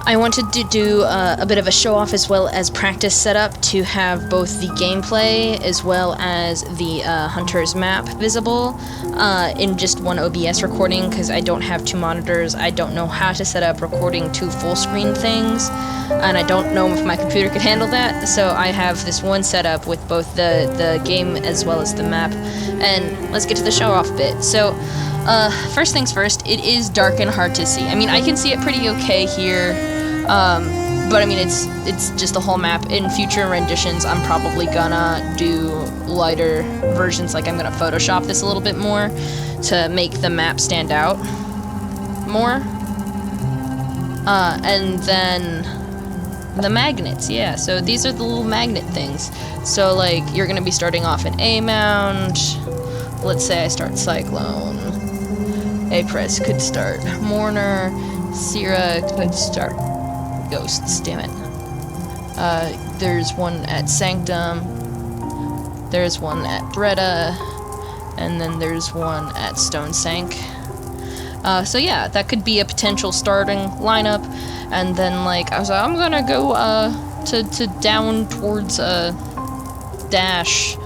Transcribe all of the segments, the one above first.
I wanted to do a bit of a show-off as well as practice setup to have both the gameplay as well as the Hunter's map visible in just one OBS recording, because I don't have two monitors. I don't know how to set up recording two full-screen things, and I don't know if my computer could handle that, so I have this one setup with both the game as well as the map. And let's get to the show-off bit. So, first things first, it is dark and hard to see. I mean, I can see it pretty okay here. But I mean, it's just the whole map. In future renditions, I'm probably gonna do lighter versions, like I'm gonna Photoshop this a little bit more to make the map stand out more. And then the magnets, yeah, so these are the little magnet things. So like, you're gonna be starting off in A mound. Let's say I start Cyclone. A-Press could start Mourner. Sierra could start Ghosts, damn it. There's one at Sanctum, there's one at Bretta, and then there's one at Stone Sank. So yeah, that could be a potential starting lineup. And then like, I was like, I'm gonna go to down towards Dash,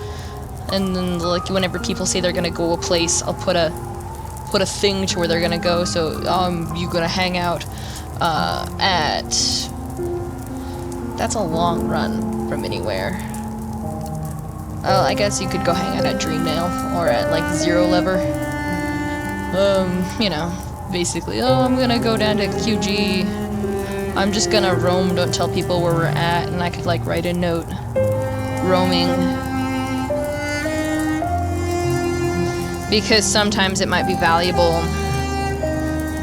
and then like whenever people say they're gonna go a place, I'll put a thing to where they're gonna go. So you're gonna hang out at, that's a long run from anywhere. I guess you could go hang out at Dreamnail or at like Zero Lever. You know, basically, I'm gonna go down to QG. I'm just gonna roam, don't tell people where we're at, and I could like write a note, roaming. Because sometimes it might be valuable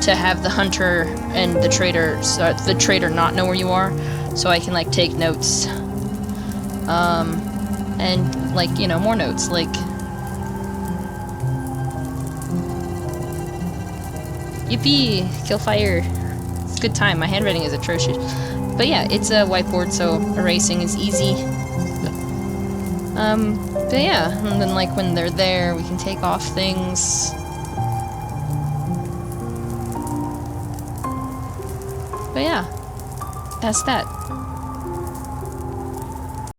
to have the hunter and the trader not know where you are, so I can like take notes, and like, you know, more notes, like yippee, kill fire. It's a good time. My handwriting is atrocious, but yeah, it's a whiteboard, so erasing is easy. But yeah, and then like when they're there, we can take off things. But yeah, that's that.